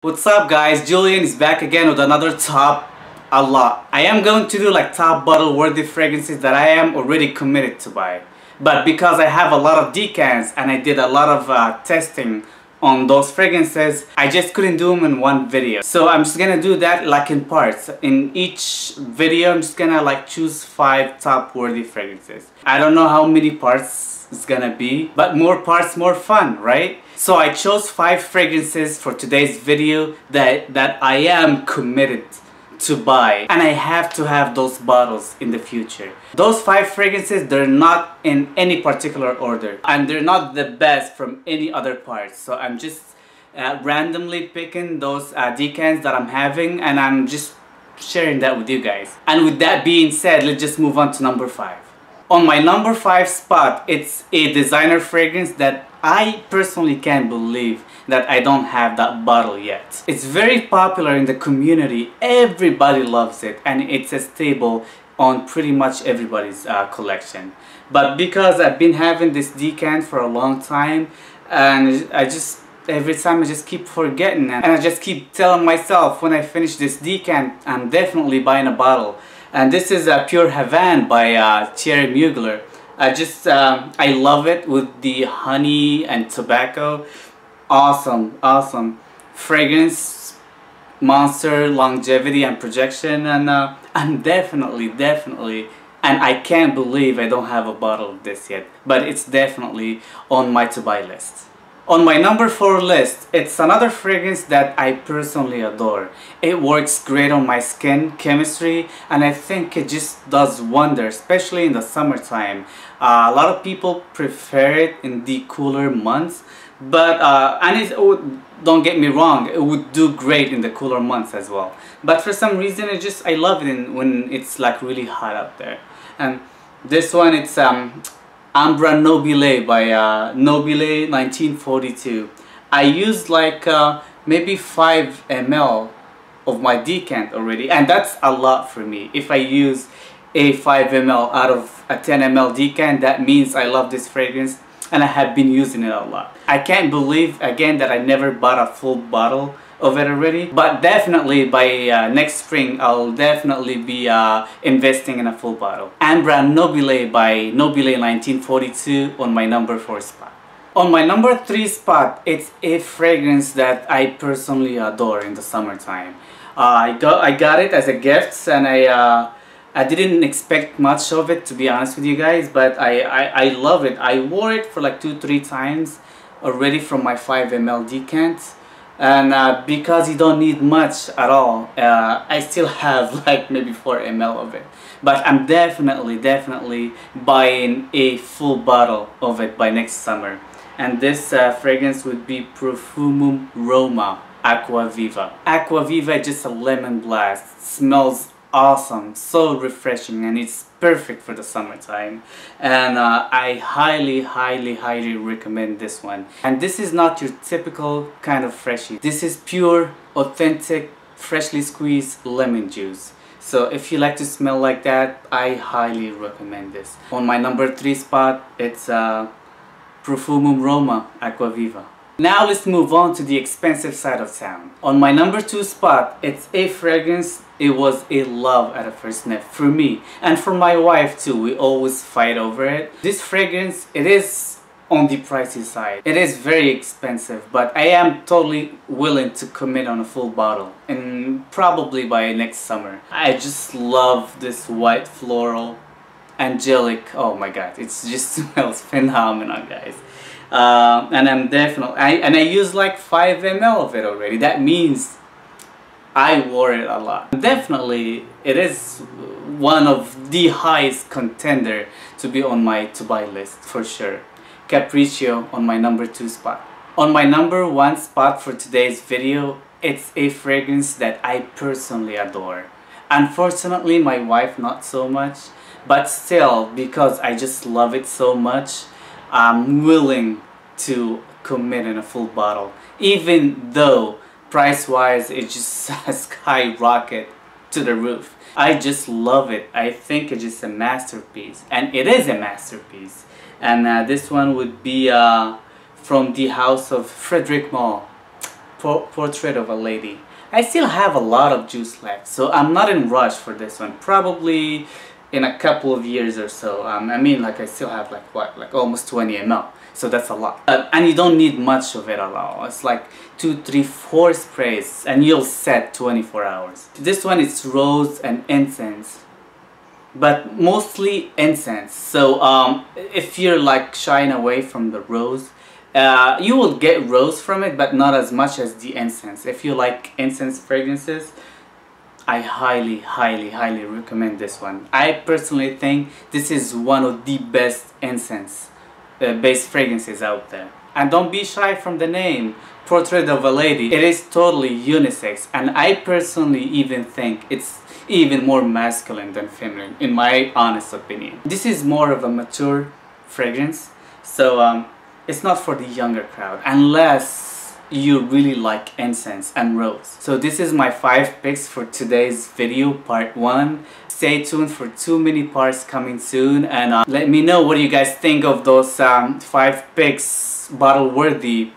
What's up guys, Julian is back again with another top a lot. I am going to do like top bottle worthy fragrances that I am already committed to buy. But because I have a lot of decants and I did a lot of testing on those fragrances, I just couldn't do them in one video. So I'm just gonna do that like in parts. In each video I'm just gonna like choose 5 top worthy fragrances. I don't know how many parts it's gonna be, but more parts more fun, right? So I chose 5 fragrances for today's video that I am committed to buy, and I have to have those bottles in the future. Those 5 fragrances, they're not in any particular order and they're not the best from any other parts. So I'm just randomly picking those decants that I'm having, and I'm just sharing that with you guys. And with that being said, let's just move on to number 5. On my number 5 spot, it's a designer fragrance that I personally can't believe that I don't have that bottle yet. It's very popular in the community, everybody loves it, and it's a staple on pretty much everybody's collection. But because I've been having this decant for a long time, and every time I just keep forgetting, and I just keep telling myself when I finish this decant, I'm definitely buying a bottle. And this is Pure Havane by Thierry Mugler. I love it with the honey and tobacco. Awesome fragrance, monster, longevity and projection, and I'm definitely, and I can't believe I don't have a bottle of this yet, but it's definitely on my to buy list. On my number 4 list, it's another fragrance that I personally adore. It works great on my skin chemistry, and I think it just does wonders, especially in the summertime. A lot of people prefer it in the cooler months, but don't get me wrong, it would do great in the cooler months as well. But for some reason, I love it when it's like really hot out there. And this one, it's Ambra Nobile by Nobile 1942. I used like maybe 5 ml of my decant already, and that's a lot for me. If I use a 5 ml out of a 10 ml decant, that means I love this fragrance and I have been using it a lot. I can't believe again that I never bought a full bottle of it already, but definitely by next spring I'll definitely be investing in a full bottle. Ambra Nobile by Nobile 1942 on my number 4 spot. On my number 3 spot, it's a fragrance that I personally adore in the summertime. I got it as a gift, and I didn't expect much of it, to be honest with you guys, but I love it. I wore it for like 2-3 times already from my 5 ml decant. And because you don't need much at all, I still have like maybe 4 ml of it. But I'm definitely buying a full bottle of it by next summer. And this fragrance would be Profumum Roma Acqua Viva. Acqua Viva is just a lemon blast. Smells awesome, so refreshing, and it's perfect for the summertime. And I highly recommend this one. And this is not your typical kind of freshie. This is pure, authentic, freshly squeezed lemon juice. So if you like to smell like that, I highly recommend this. On my number 3 spot, it's Profumum Roma Acqua Viva. Now let's move on to the expensive side of town. On my number 2 spot, it's a fragrance. It was a love at a first sniff for me and for my wife too. We always fight over it. This fragrance, it is on the pricey side. It is very expensive, but I am totally willing to commit on a full bottle, and probably by next summer. I just love this white floral angelic. Oh my god, it just smells phenomenal, guys. And I'm definitely, I use like 5 ml of it already. That means I wore it a lot. Definitely, it is one of the highest contender to be on my to buy list for sure. Capriccio on my number 2 spot. On my number 1 spot for today's video, it's a fragrance that I personally adore. Unfortunately, my wife not so much, but still, because I just love it so much, I'm willing to commit in a full bottle, even though price-wise it just skyrocket to the roof. I just love it. I think it's just a masterpiece, and it is a masterpiece. And this one would be from the house of Frederic Malle, Portrait of a Lady. I still have a lot of juice left, so I'm not in rush for this one. Probably in a couple of years or so. I mean, like, I still have like what, like almost 20 ml, so that's a lot. And you don't need much of it at all. It's like 2, 3, 4 sprays and you'll set 24 hours. This one is rose and incense, but mostly incense. So if you're like shying away from the rose, you will get rose from it, but not as much as the incense. If you like incense fragrances, I highly, highly, highly recommend this one. I personally think this is one of the best incense based fragrances out there. And don't be shy from the name, Portrait of a Lady. It is totally unisex, and I personally even think it's even more masculine than feminine, in my honest opinion. This is more of a mature fragrance, so it's not for the younger crowd, unless you really like incense and rose. So this is my 5 picks for today's video, part 1. Stay tuned for 2 mini parts coming soon, and let me know what you guys think of those 5 picks bottle worthy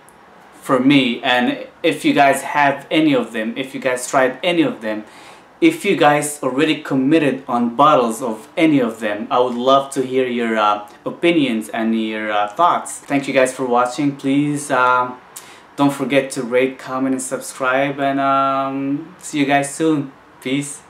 for me, and if you guys have any of them, if you guys tried any of them, if you guys already committed on bottles of any of them. I would love to hear your opinions and your thoughts. Thank you guys for watching. Please don't forget to rate, comment, and subscribe, and see you guys soon. Peace.